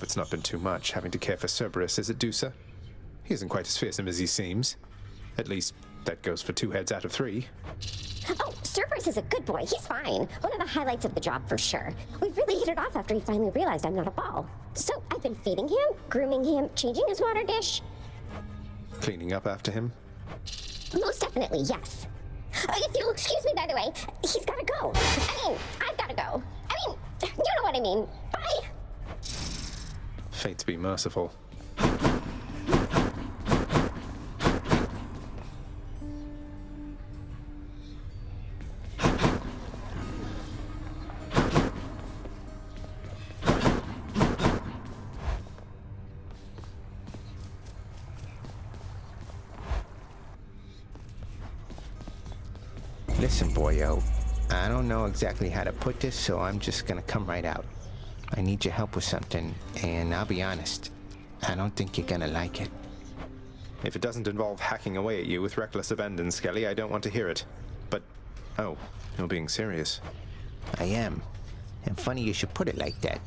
hope it's not been too much, having to care for Cerberus, is it, Dusa? He isn't quite as fearsome as he seems. At least, that goes for 2 heads out of 3. Oh, Cerberus is a good boy. He's fine. One of the highlights of the job for sure. We really hit it off after he finally realized I'm not a ball. So I've been feeding him, grooming him, changing his water dish. Cleaning up after him? Most definitely, yes. If you'll excuse me, by the way, he's gotta go. I've gotta go. You know what I mean. Bye. Fates be merciful. Listen, boyo, I don't know exactly how to put this, so I'm just gonna come right out. I need your help with something, and I'll be honest, I don't think you're gonna like it. If it doesn't involve hacking away at you with reckless abandon, Skelly, I don't want to hear it. But, oh, you're being serious. I am. And funny you should put it like that.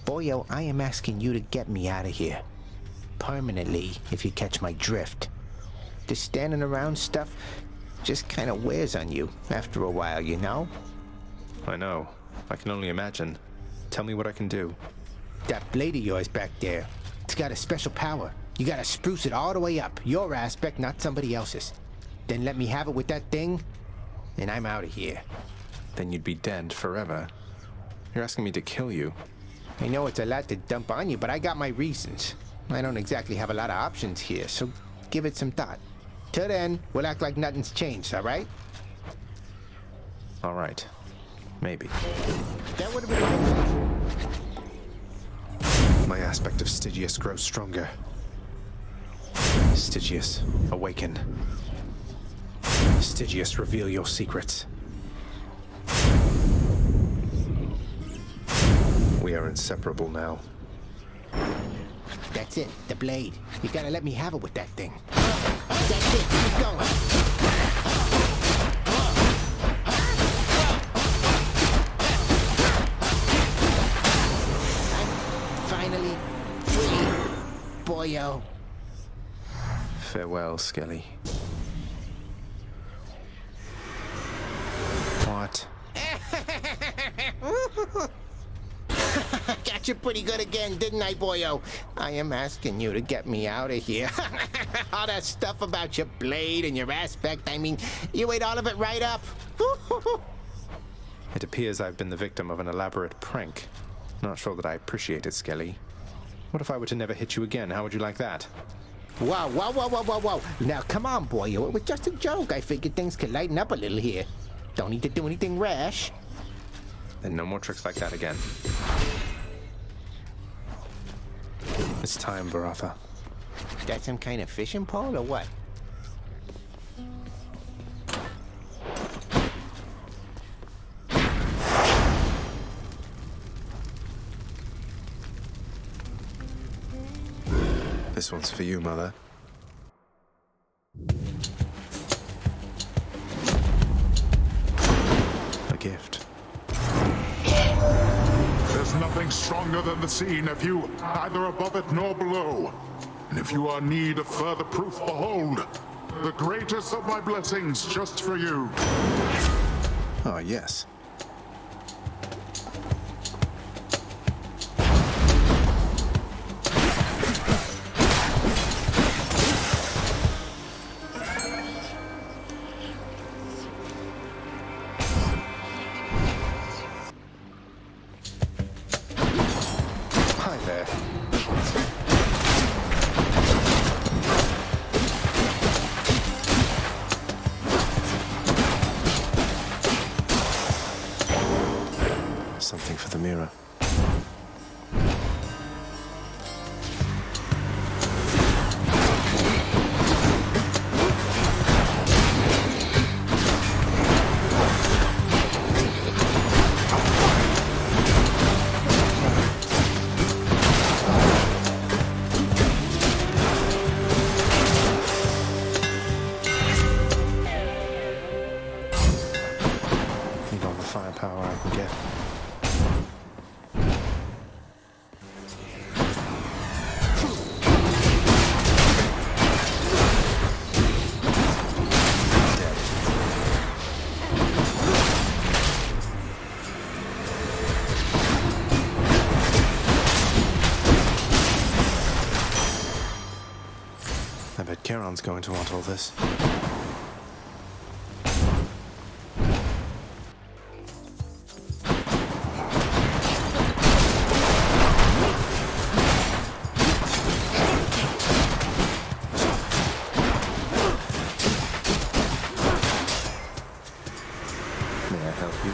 Boyo, I am asking you to get me out of here. Permanently, if you catch my drift. This standing around stuff just kind of wears on you after a while, you know? I know. I can only imagine. Tell me what I can do. That blade of yours back there, it's got a special power. You gotta spruce it all the way up. Your aspect, not somebody else's. Then let me have it with that thing, and I'm out of here. Then you'd be dead forever. You're asking me to kill you. I know it's a lot to dump on you, but I got my reasons. I don't exactly have a lot of options here, so give it some thought. Till then, we'll act like nothing's changed, all right? All right. Maybe. That would have been nice. My aspect of Stygius grows stronger. Stygius, awaken. Stygius, reveal your secrets. We are inseparable now. That's it, the blade. You gotta let me have it with that thing. That's it, keep going. I'm finally free, boyo. Farewell, Skelly. What? Got you pretty good again, didn't I, boyo? I am asking you to get me out of here. All that stuff about your blade and your aspect, I mean, you ate all of it right up. It appears I've been the victim of an elaborate prank. Not sure that I appreciate it, Skelly. What if I were to never hit you again? How would you like that? Whoa, whoa, whoa, whoa, whoa, whoa. Now, come on, boyo. It was just a joke. I figured things could lighten up a little here. Don't need to do anything rash. Then no more tricks like that again. It's time, Varatha. That some kind of fishing pole or what? This one's for you, Mother. A gift. There's nothing stronger than the sea, nephew, neither above it nor below. And if you are in need of further proof, behold, the greatest of my blessings just for you. Ah, yes. Hi there. Something for the mirror. Need all the firepower I can get. I bet Charon's going to want all this. May I help you?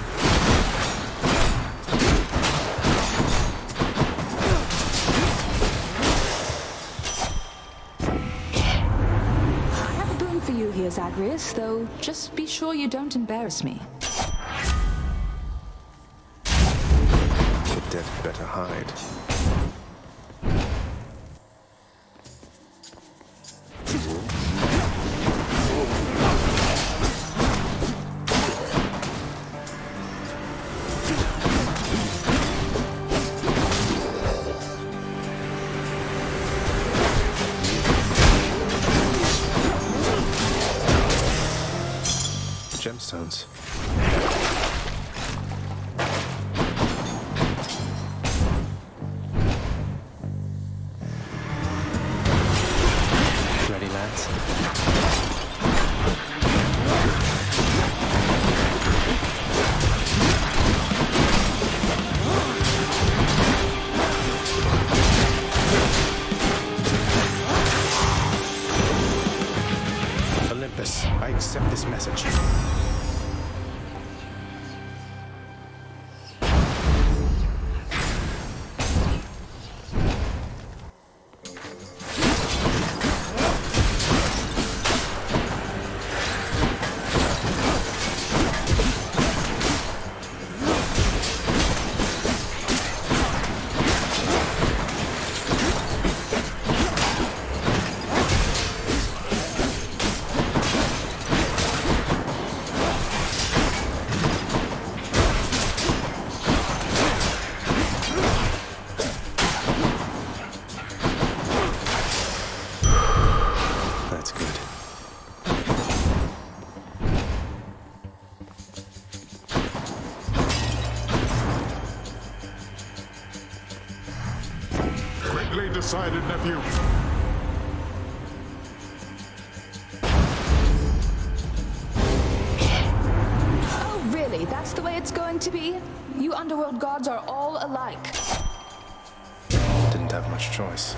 I have a boon for you here, Zagreus, though just be sure you don't embarrass me. The dead had better hide. Gemstones. Ready, lads? Olympus, I accept this message. That's good. Quickly decided, nephew. Oh, really? That's the way it's going to be? You underworld gods are all alike. Didn't have much choice.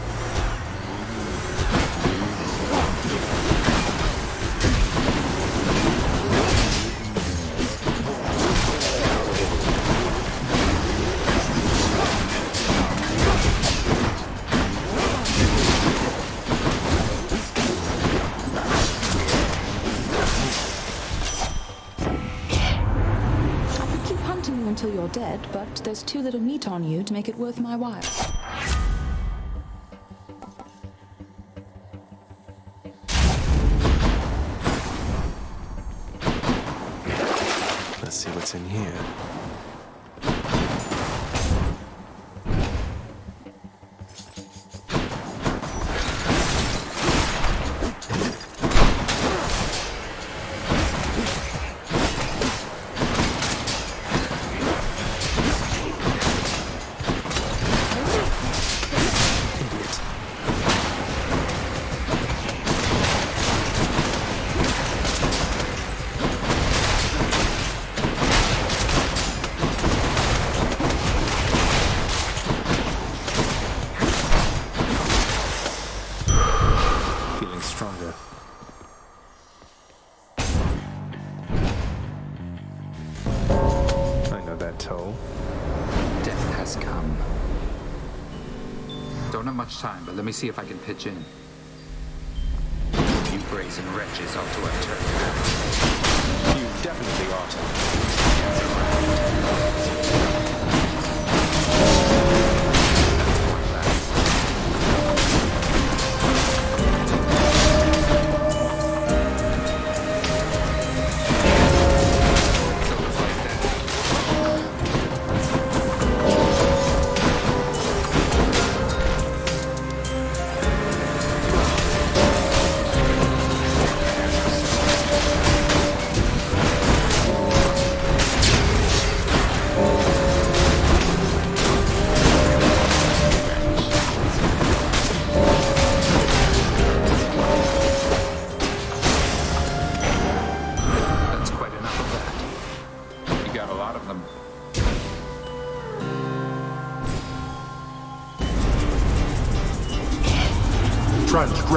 I could keep hunting you until you're dead, but there's too little meat on you to make it worth my while. Let's see what's in here. Idiot. Feeling stronger. I know that toll. Death has come. Don't have much time, but let me see if I can pitch in. You brazen wretches ought to have turned. You definitely ought.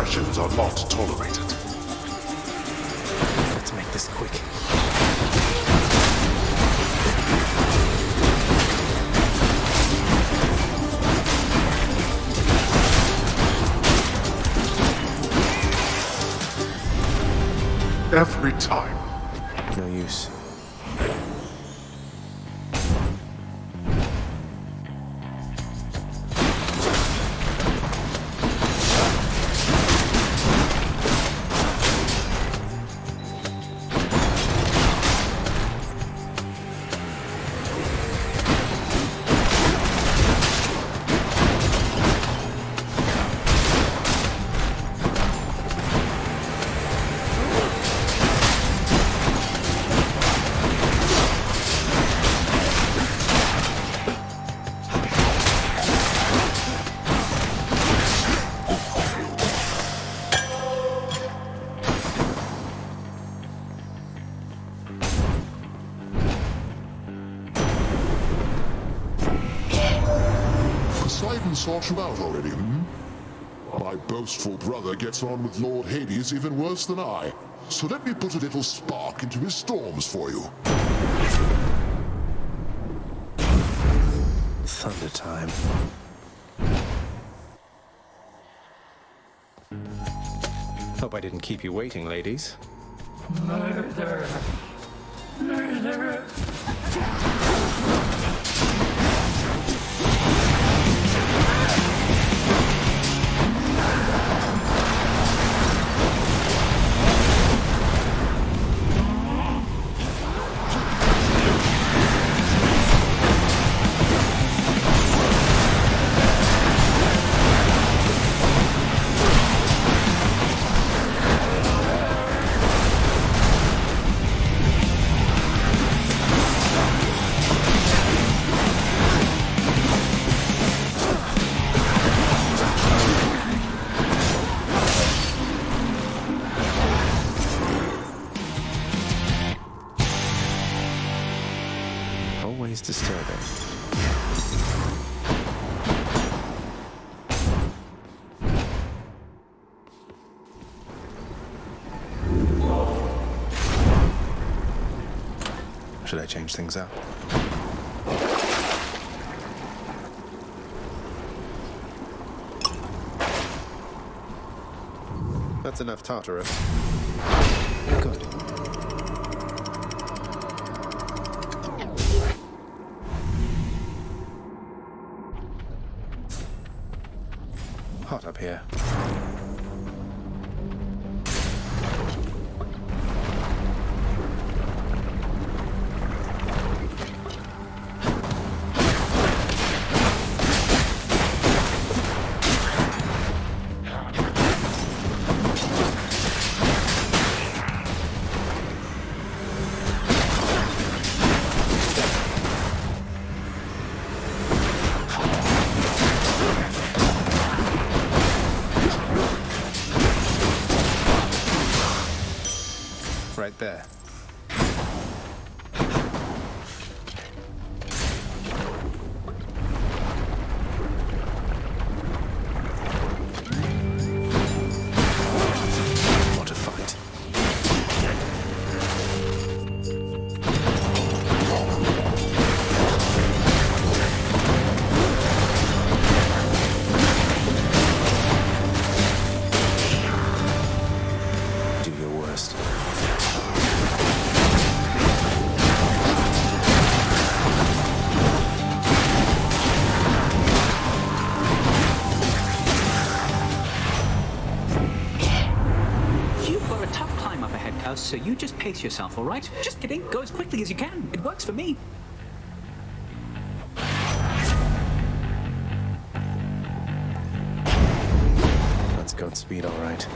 indiscretions are not tolerated. Let's make this quick. Every time. No use. Poseidon sought you out already, hmm? My boastful brother gets on with Lord Hades even worse than I. So let me put a little spark into his storms for you. Thunder time. Hope I didn't keep you waiting, ladies. Murder! Murder! Always disturbing. Should I change things up? That's enough Tartarus. Good. Hot up here. Right there. What a fight. Do your worst. You've got a tough climb up ahead, Klaus, so you just pace yourself, all right? Just kidding. Go as quickly as you can. It works for me. That's Godspeed, all right.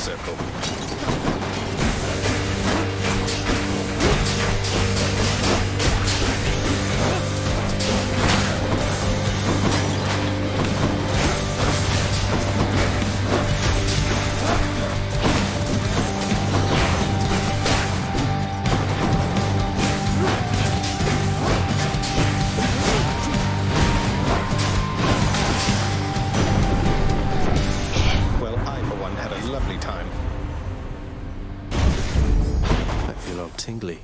circle. Well, I, for one, had a lovely time. I feel all tingly.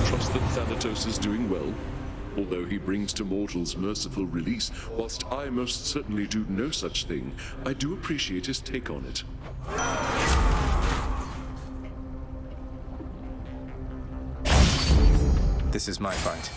Trust that Thanatos is doing well, although he brings to mortals merciful release. Whilst I most certainly do no such thing, I do appreciate his take on it. This is my fight.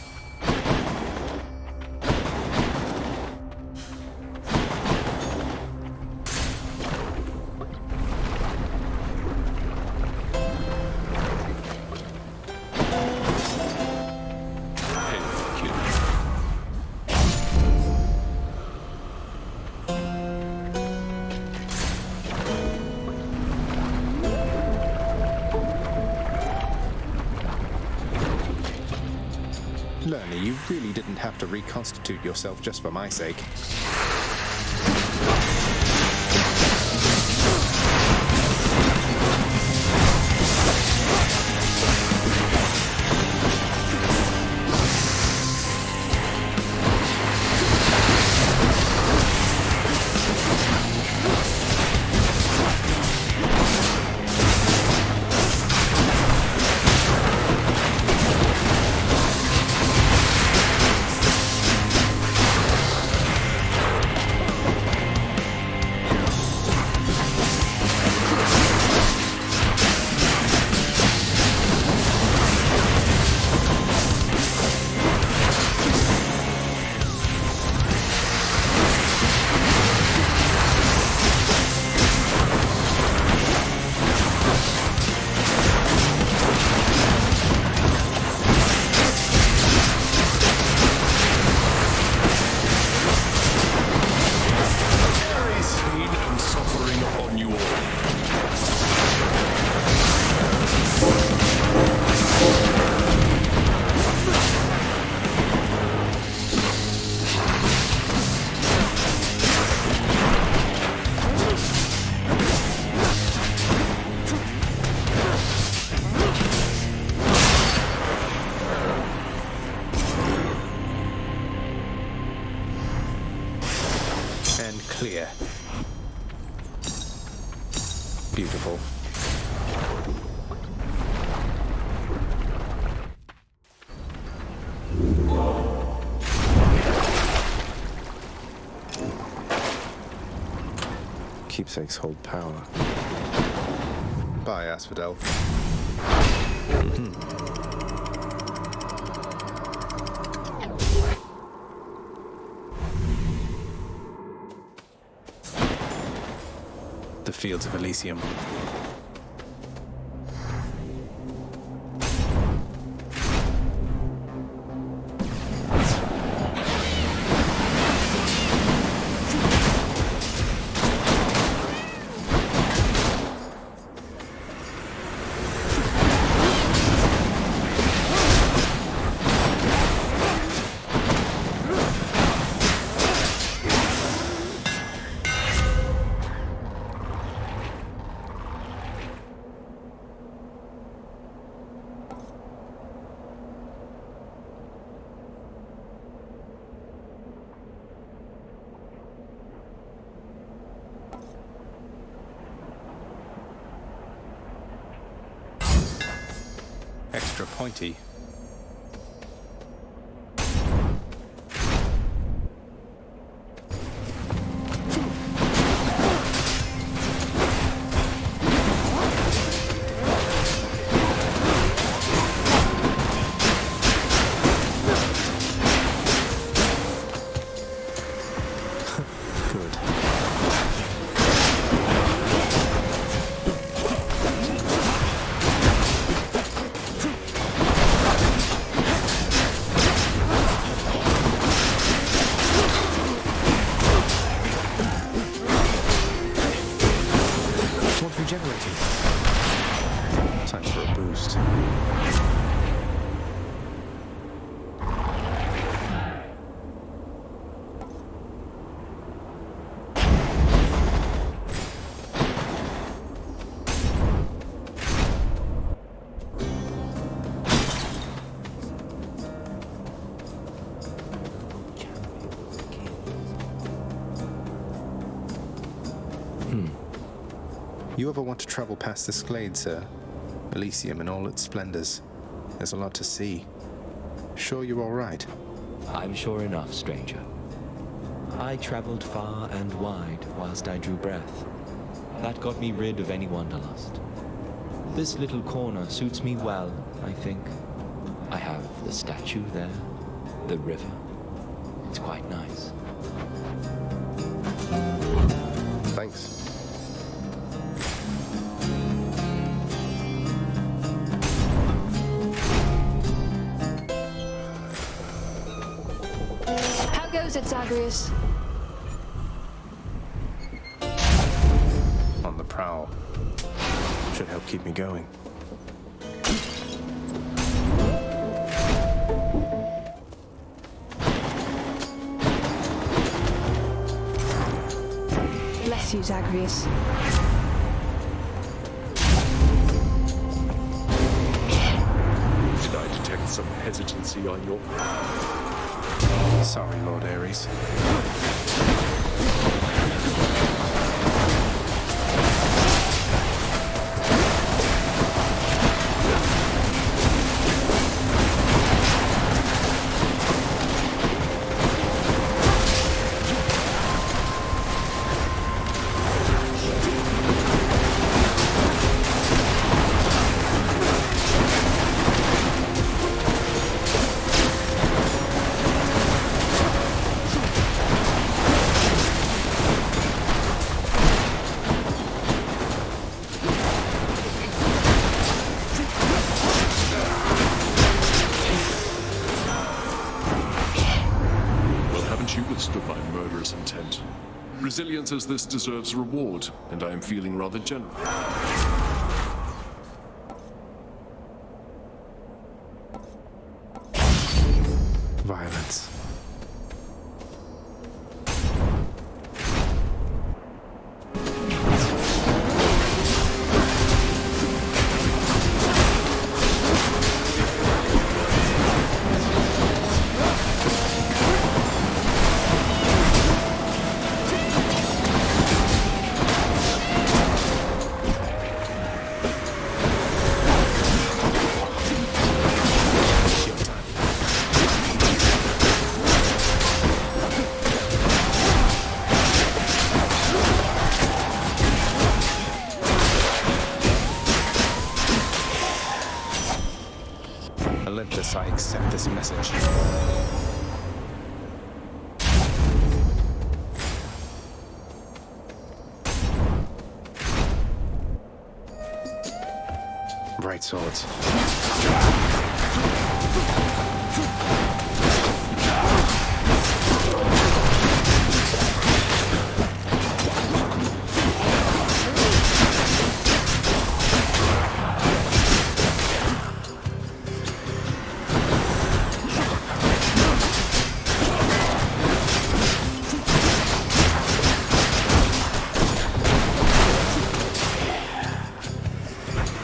Lerner, you really didn't have to reconstitute yourself just for my sake. Clear. Beautiful. keepsakes hold power. Bye, Asphodel. The fields of Elysium. Extra pointy. Good. What's regenerating? Time for a boost. You ever want to travel past this glade, sir? Elysium in all its splendors. There's a lot to see. Sure you're all right? I'm sure enough, stranger. I traveled far and wide whilst I drew breath. That got me rid of any wanderlust. This little corner suits me well, I think. I have the statue there, the river. It's quite nice. Thanks. How goes it, Zagreus? On the prowl. Should help keep me going. Bless you, Zagreus. Did I detect some hesitancy on your... Sorry, Lord Ares. You withstood my murderous intent. Resilience as this deserves reward, and I am feeling rather generous. Violence. Olympus, I accept this message. Right swords.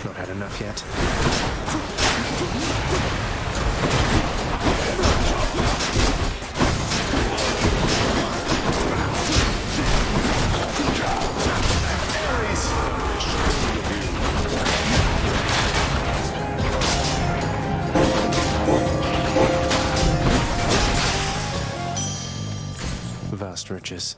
Not had enough yet. Vast riches.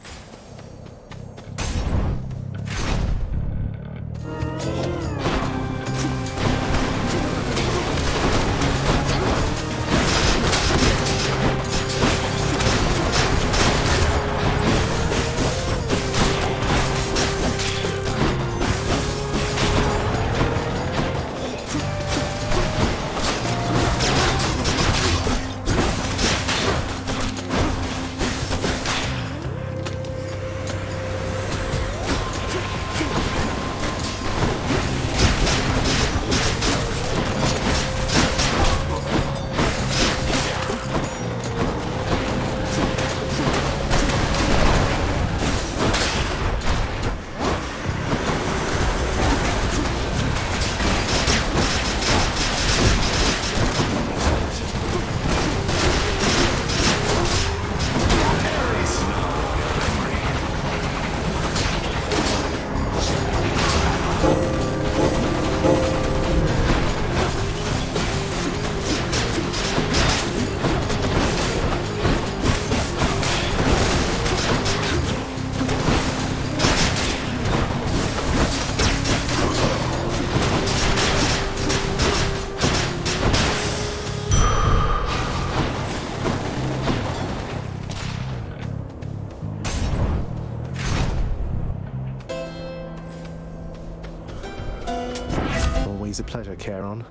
Always a pleasure, Charon.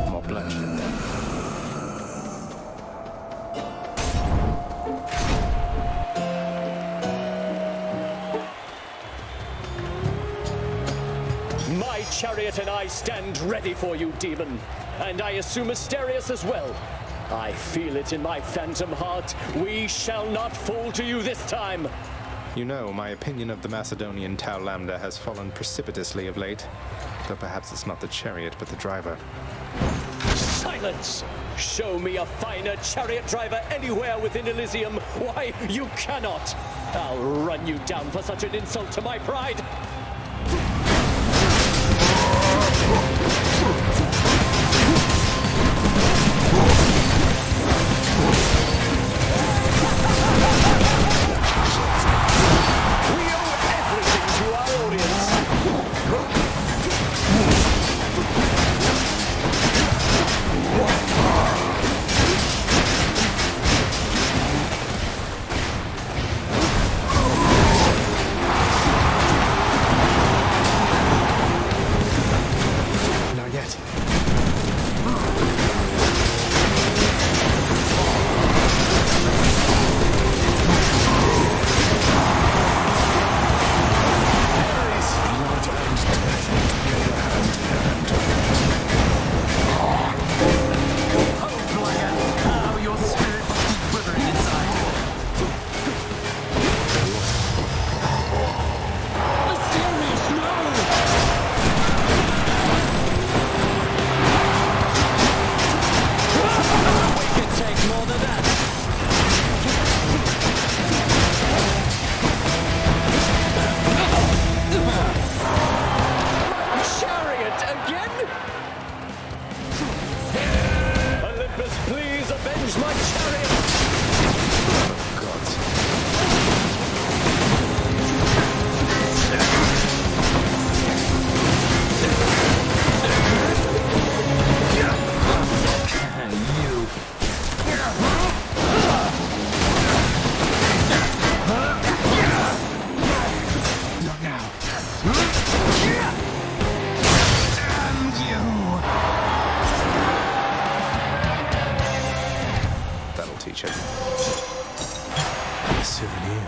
More bloodshed. My chariot and I stand ready for you, demon. And I assume Asterius as well. I feel it in my phantom heart. We shall not fall to you this time. You know, my opinion of the Macedonian Tau Lambda has fallen precipitously of late. Though perhaps it's not the chariot, but the driver. Silence! Show me a finer chariot driver anywhere within Elysium. Why, you cannot! I'll run you down for such an insult to my pride! Olympus, please avenge my chariot! creature. A souvenir.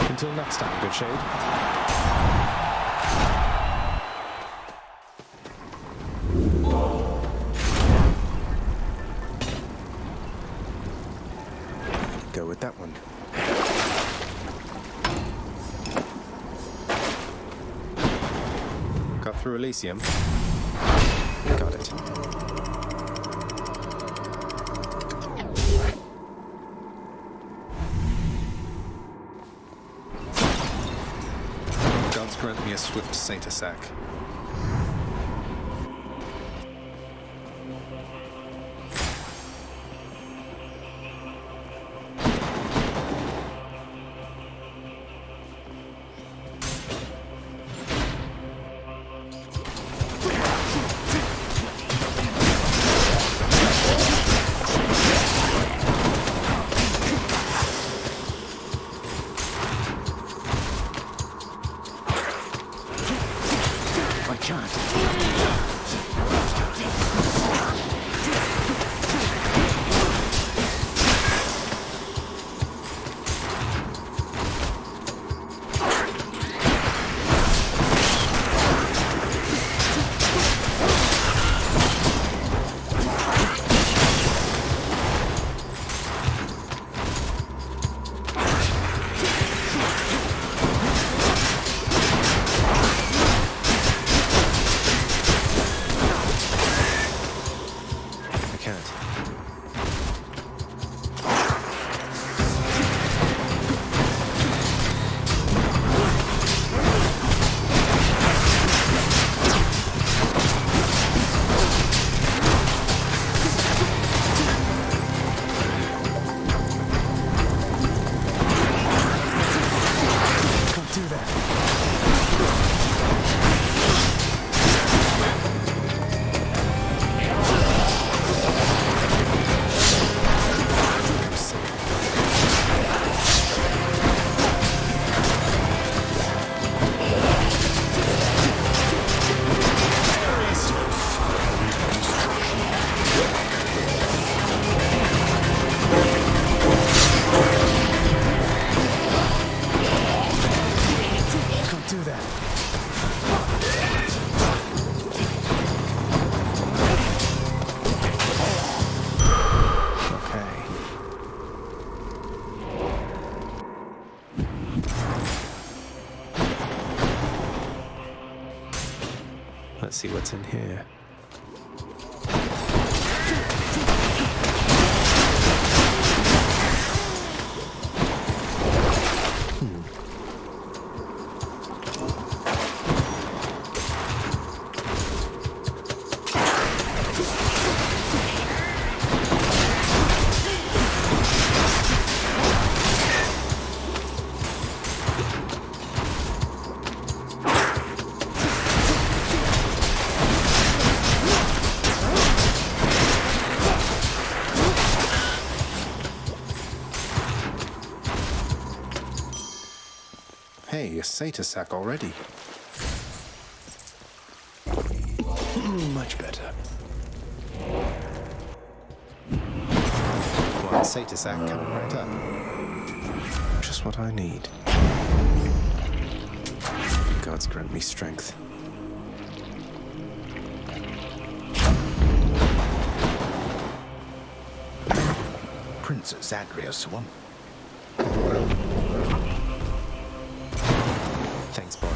Until next time, good shade. Go with that one. Got through Elysium. Got it. Gods grant me a swift satyr sack. Let's see what's in here. Hey, a satyr sack already. Much better. One satyr sack coming right up. Just what I need. Gods grant me strength. Prince Zagreus, one. Thanks, boy.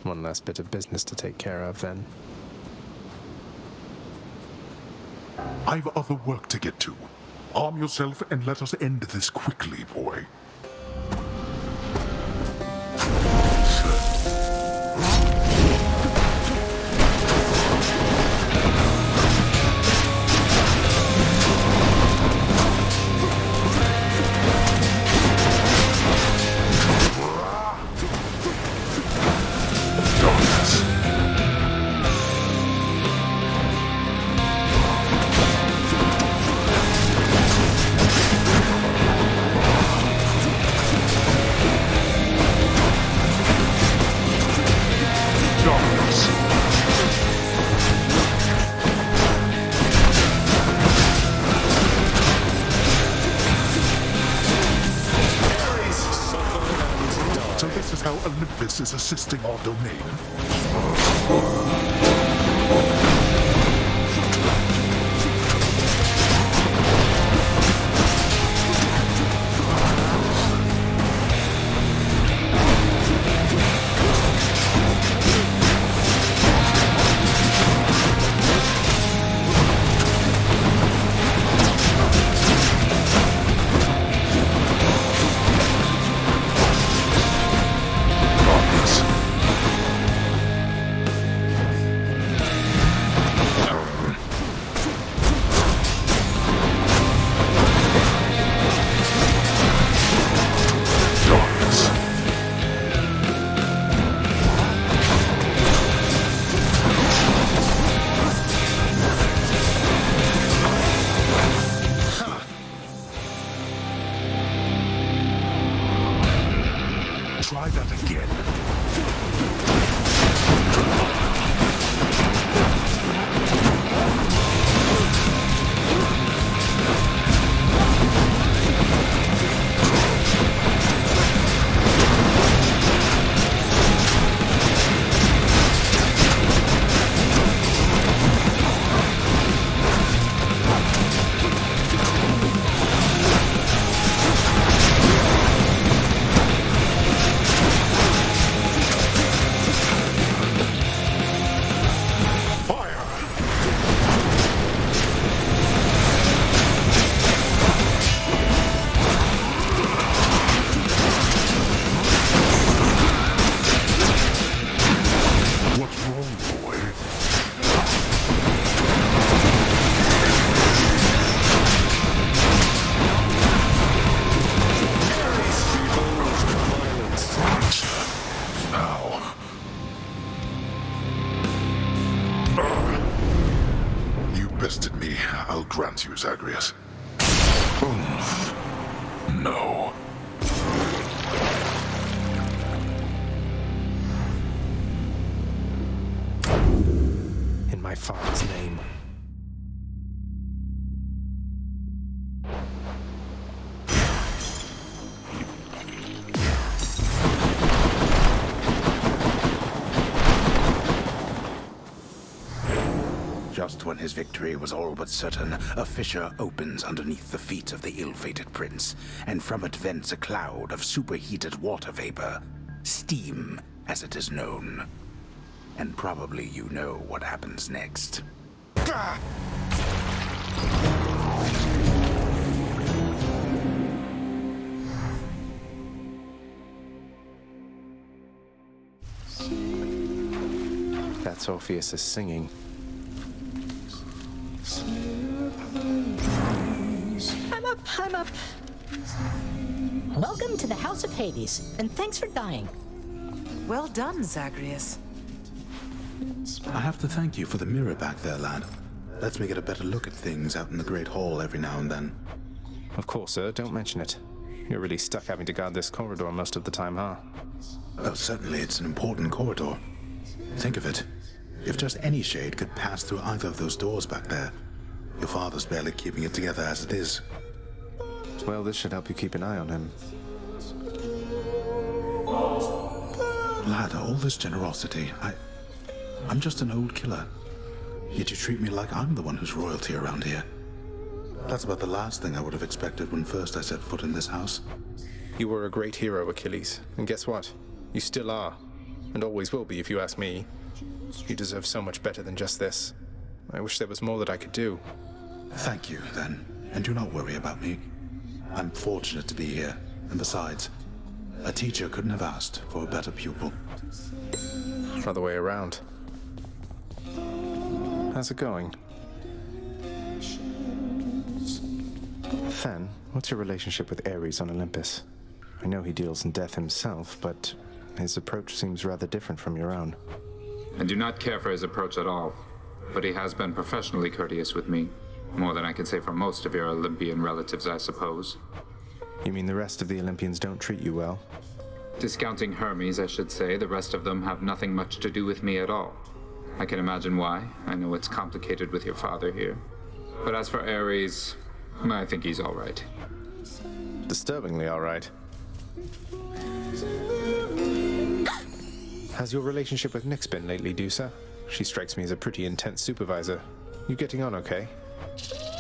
One last bit of business to take care of, then. I've other work to get to. Arm yourself and let us end this quickly, boy. Olympus is assisting our domain. Try that again. Bested me, I'll grant you, Zagreus. No. In my father's name. Just when his victory was all but certain, a fissure opens underneath the feet of the ill-fated prince, and from it vents a cloud of superheated water vapor. Steam, as it is known. And probably you know what happens next. That's Orpheus' singing. I'm up. Welcome to the House of Hades, and thanks for dying. Well done, Zagreus. I have to thank you for the mirror back there, lad. Lets me get a better look at things out in the Great Hall every now and then. Of course, sir. Don't mention it. You're really stuck having to guard this corridor most of the time, huh? Oh, certainly, it's an important corridor. Think of it. If just any shade could pass through either of those doors back there, your father's barely keeping it together as it is. Well, this should help you keep an eye on him. Lad, all this generosity, I'm just an old killer. Yet you treat me like I'm the one who's royalty around here. That's about the last thing I would have expected when first I set foot in this house. You were a great hero, Achilles. And guess what? You still are. And always will be, if you ask me. You deserve so much better than just this. I wish there was more that I could do. Thank you, then. And do not worry about me. I'm fortunate to be here. And besides, a teacher couldn't have asked for a better pupil. Other way around. How's it going? Fen, what's your relationship with Ares on Olympus? I know he deals in death himself, but his approach seems rather different from your own. I do not care for his approach at all, but he has been professionally courteous with me. More than I can say for most of your Olympian relatives, I suppose. You mean the rest of the Olympians don't treat you well? Discounting Hermes, I should say, the rest of them have nothing much to do with me at all. I can imagine why. I know it's complicated with your father here. But as for Ares, I think he's all right. Disturbingly all right. How's your relationship with Nyx been lately, Dusa? She strikes me as a pretty intense supervisor. You getting on okay?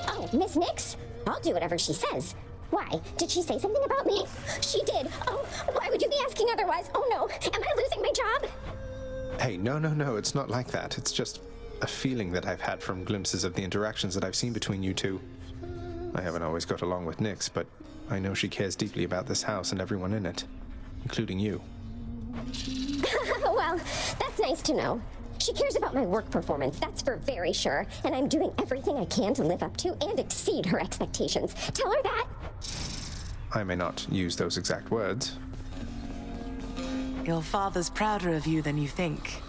Oh, Miss Nyx? I'll do whatever she says. Why? Did she say something about me? She did. Oh, why would you be asking otherwise? Oh no, am I losing my job? Hey, no, it's not like that. It's just a feeling that I've had from glimpses of the interactions that I've seen between you two. I haven't always got along with Nyx, but I know she cares deeply about this house and everyone in it, including you. Well, that's nice to know. She cares about my work performance, that's for very sure, and I'm doing everything I can to live up to and exceed her expectations. Tell her that. I may not use those exact words. Your father's prouder of you than you think.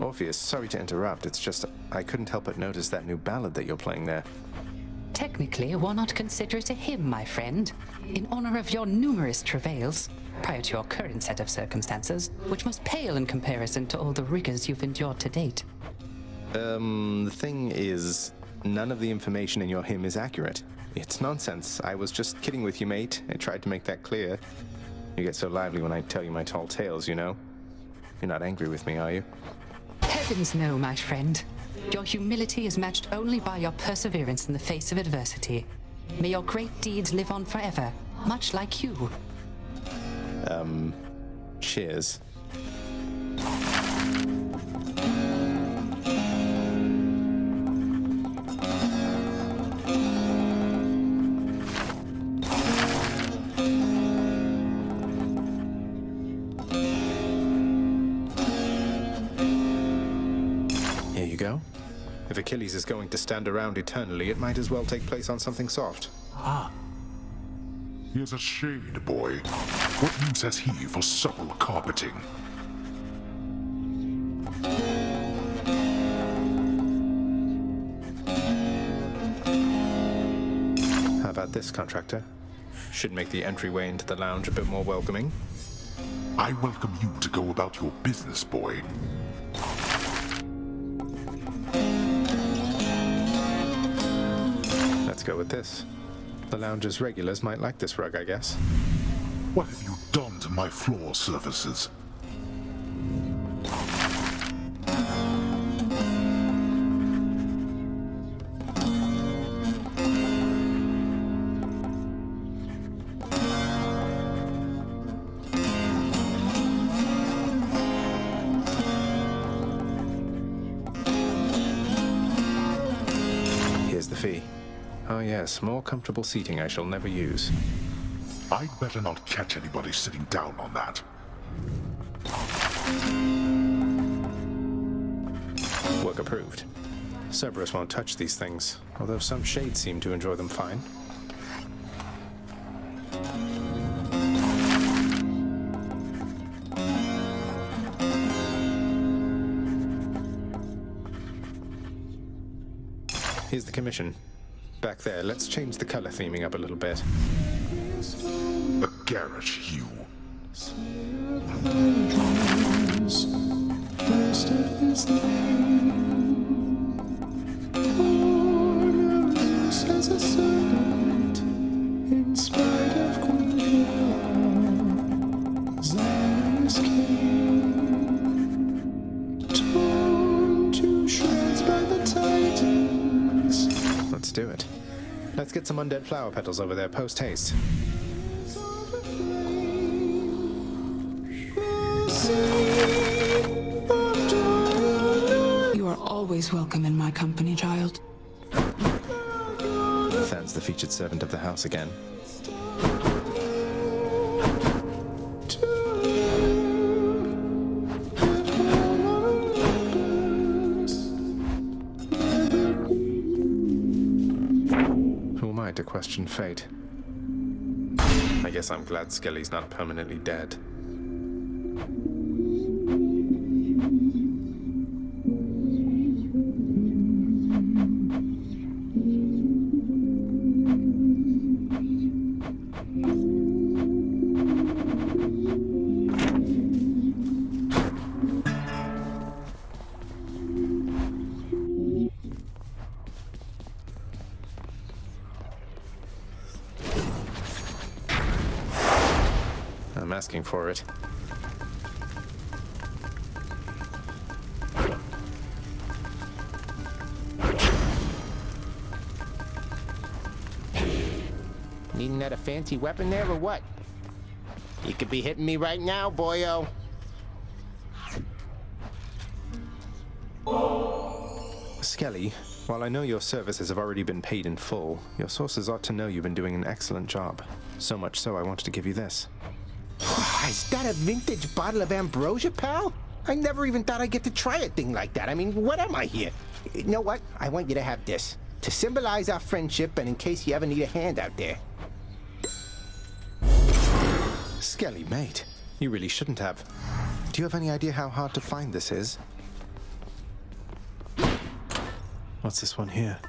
Orpheus, sorry to interrupt, it's just I couldn't help but notice that new ballad that you're playing there. Technically, why not consider it a hymn, my friend, in honor of your numerous travails, prior to your current set of circumstances, which must pale in comparison to all the rigors you've endured to date. The thing is, none of the information in your hymn is accurate. It's nonsense. I was just kidding with you, mate. I tried to make that clear. You get so lively when I tell you my tall tales, you know? You're not angry with me, are you? Heavens no, my friend. Your humility is matched only by your perseverance in the face of adversity. May your great deeds live on forever, much like you. Cheers. Here you go. If Achilles is going to stand around eternally, it might as well take place on something soft. He is a shade boy. What use has he for supple carpeting? How about this, contractor? Should make the entryway into the lounge a bit more welcoming. I welcome you to go about your business, boy. Let's go with this. The lounge's regulars might like this rug, I guess. What have you done to my floor surfaces? Here's the fee. Oh yes, more comfortable seating I shall never use. I'd better not catch anybody sitting down on that. Work approved. Cerberus won't touch these things, although some shades seem to enjoy them fine. Here's the commission. Back there, let's change the color theming up a little bit. A garish hue. Let's do it. Let's get some undead flower petals over there post-haste. You are always welcome in my company, child. Than's the featured servant of the house again. Who am I to question fate? I guess I'm glad Skelly's not permanently dead. I'm asking for it. Needing that a fancy weapon there or what? You could be hitting me right now, boyo. Skelly, while I know your services have already been paid in full, your sources ought to know you've been doing an excellent job. So much so I wanted to give you this. Is that a vintage bottle of ambrosia, pal? I never even thought I'd get to try a thing like that. I mean, what am I here? You know what? I want you to have this. To symbolize our friendship and in case you ever need a hand out there. Skelly, mate, you really shouldn't have. Do you have any idea how hard to find this is? What's this one here?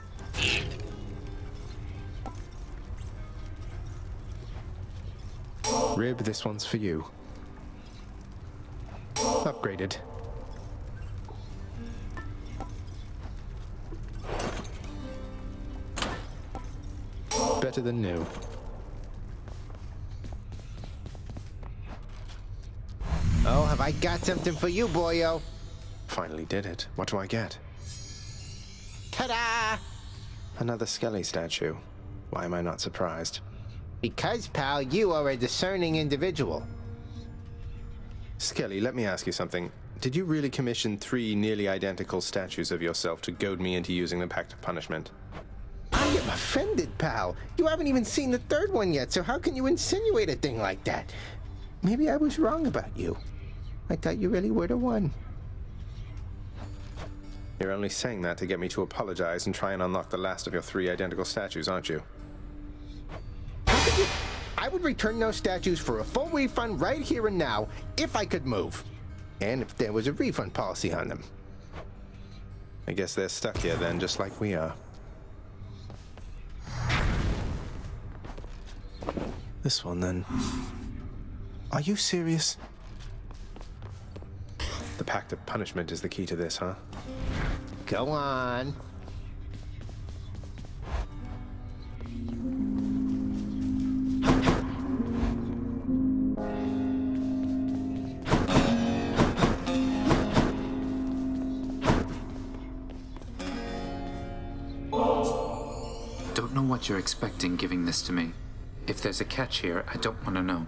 Rib, this one's for you. Upgraded. Better than new. Oh, have I got something for you, boyo? Finally did it. What do I get? Ta-da! Another Skelly statue. Why am I not surprised? Because, pal, you are a discerning individual. Skelly, let me ask you something. Did you really commission 3 nearly identical statues of yourself to goad me into using the Pact of Punishment? I am offended, pal. You haven't even seen the third one yet, so how can you insinuate a thing like that? Maybe I was wrong about you. I thought you really were the one. You're only saying that to get me to apologize and try and unlock the last of your 3 identical statues, aren't you? How could you? I would return those statues for a full refund right here and now, if I could move. And if there was a refund policy on them. I guess they're stuck here then, just like we are. This one then. Are you serious? The Pact of Punishment is the key to this, huh? Go on. Don't know what you're expecting giving this to me. If there's a catch here, I don't want to know.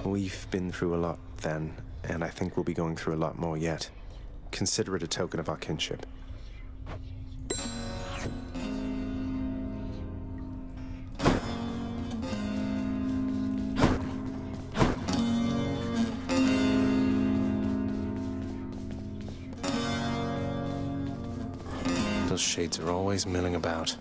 We've been through a lot then, and I think we'll be going through a lot more yet. Consider it a token of our kinship. Those shades are always milling about.